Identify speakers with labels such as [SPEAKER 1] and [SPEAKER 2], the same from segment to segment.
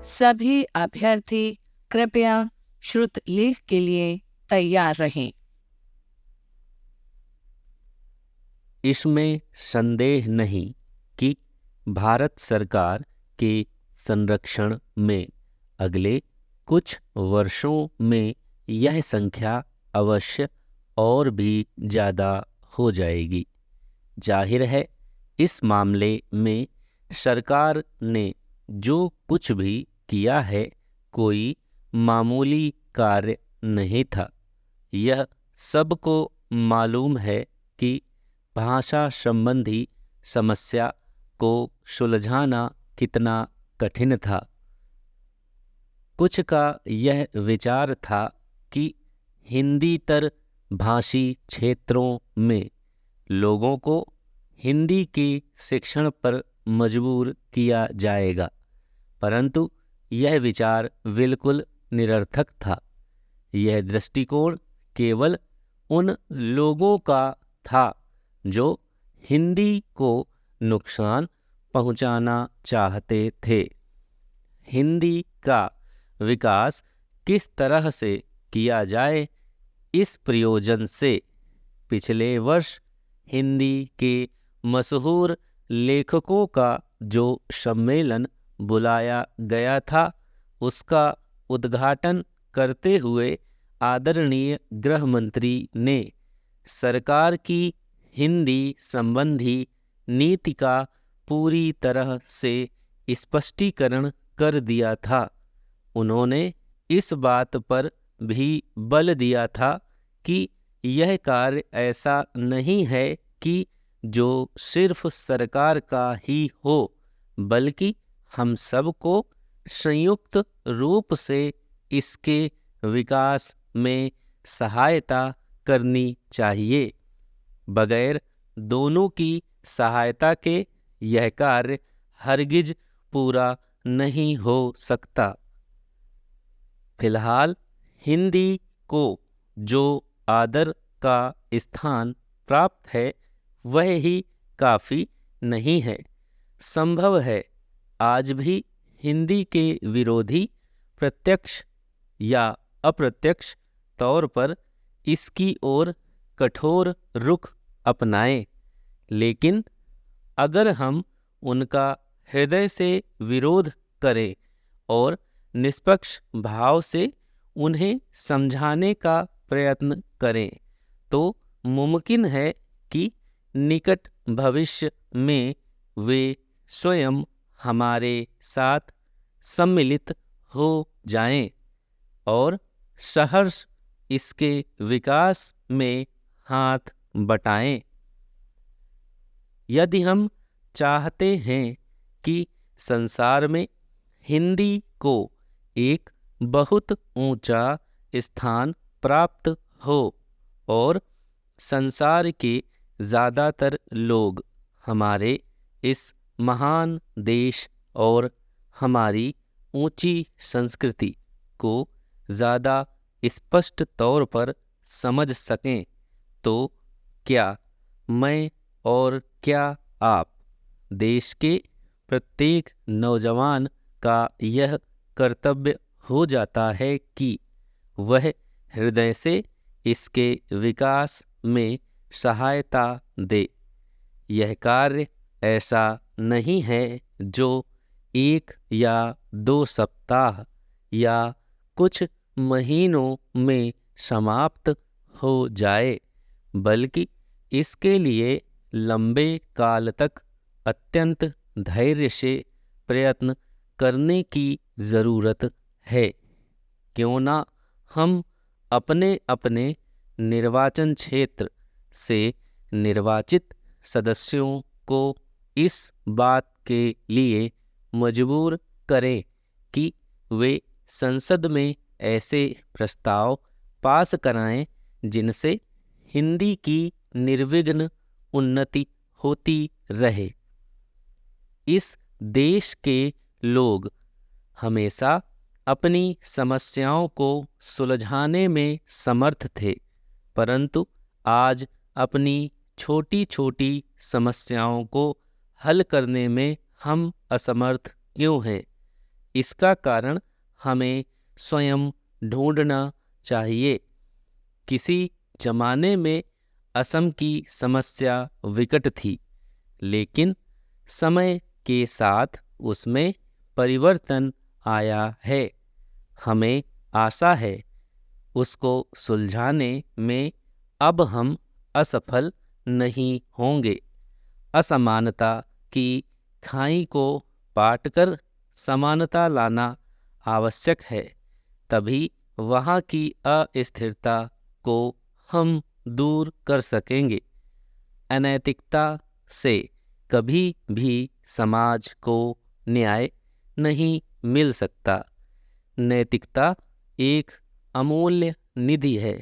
[SPEAKER 1] सभी अभ्यर्थी कृपया श्रुत लेख के लिए तैयार रहें।
[SPEAKER 2] इसमें संदेह नहीं कि भारत सरकार के संरक्षण में अगले कुछ वर्षों में यह संख्या अवश्य और भी ज़्यादा हो जाएगी। जाहिर है, इस मामले में सरकार ने जो कुछ भी किया है कोई मामूली कार्य नहीं था। यह सबको मालूम है कि भाषा संबंधी समस्या को सुलझाना कितना कठिन था। कुछ का यह विचार था कि हिंदीतर भाषी क्षेत्रों में लोगों को हिंदी के शिक्षण पर मजबूर किया जाएगा, परंतु यह विचार बिल्कुल निरर्थक था। यह दृष्टिकोण केवल उन लोगों का था जो हिंदी को नुकसान पहुंचाना चाहते थे। हिंदी का विकास किस तरह से किया जाए, इस प्रयोजन से पिछले वर्ष हिंदी के मशहूर लेखकों का जो सम्मेलन बुलाया गया था, उसका उद्घाटन करते हुए आदरणीय गृह मंत्री ने सरकार की हिंदी संबंधी नीति का पूरी तरह से स्पष्टीकरण कर दिया था। उन्होंने इस बात पर भी बल दिया था कि यह कार्य ऐसा नहीं है कि जो सिर्फ सरकार का ही हो, बल्कि हम सबको संयुक्त रूप से इसके विकास में सहायता करनी चाहिए। बगैर दोनों की सहायता के यह कार्य हरगिज पूरा नहीं हो सकता। फिलहाल हिंदी को जो आदर का स्थान प्राप्त है वह ही काफ़ी नहीं है। संभव है आज भी हिंदी के विरोधी प्रत्यक्ष या अप्रत्यक्ष तौर पर इसकी ओर कठोर रुख अपनाएं, लेकिन अगर हम उनका हृदय से विरोध करें और निष्पक्ष भाव से उन्हें समझाने का प्रयत्न करें, तो मुमकिन है कि निकट भविष्य में वे स्वयं हमारे साथ सम्मिलित हो जाएं और सहर्ष इसके विकास में हाथ बटाएं। यदि हम चाहते हैं कि संसार में हिंदी को एक बहुत ऊंचा स्थान प्राप्त हो और संसार के ज़्यादातर लोग हमारे इस महान देश और हमारी ऊंची संस्कृति को ज़्यादा स्पष्ट तौर पर समझ सकें, तो क्या मैं और क्या आप देश के प्रत्येक नौजवान का यह कर्तव्य हो जाता है कि वह हृदय से इसके विकास में सहायता दे। यह कार्य ऐसा नहीं है जो 1 या 2 सप्ताह या कुछ महीनों में समाप्त हो जाए, बल्कि इसके लिए लंबे काल तक अत्यंत धैर्य से प्रयत्न करने की ज़रूरत है। क्यों ना हम अपने अपने निर्वाचन क्षेत्र से निर्वाचित सदस्यों को इस बात के लिए मजबूर करें कि वे संसद में ऐसे प्रस्ताव पास कराएं जिनसे हिंदी की निर्विघ्न उन्नति होती रहे। इस देश के लोग हमेशा अपनी समस्याओं को सुलझाने में समर्थ थे, परंतु आज अपनी छोटी छोटी समस्याओं को हल करने में हम असमर्थ क्यों हैं? इसका कारण हमें स्वयं ढूंढना चाहिए। किसी जमाने में असम की समस्या विकट थी, लेकिन समय के साथ उसमें परिवर्तन आया है। हमें आशा है उसको सुलझाने में अब हम असफल नहीं होंगे। असमानता की खाई को पाटकर समानता लाना आवश्यक है, तभी वहाँ की अस्थिरता को हम दूर कर सकेंगे। अनैतिकता से कभी भी समाज को न्याय नहीं मिल सकता। नैतिकता एक अमूल्य निधि है,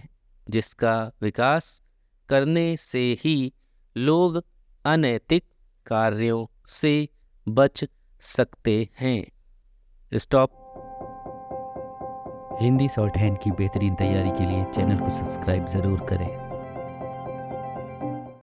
[SPEAKER 2] जिसका विकास करने से ही लोग अनैतिक कार्यों से बच सकते हैं। स्टॉप।
[SPEAKER 3] हिंदी शॉर्ट हैंड की बेहतरीन तैयारी के लिए चैनल को सब्सक्राइब ज़रूर करें।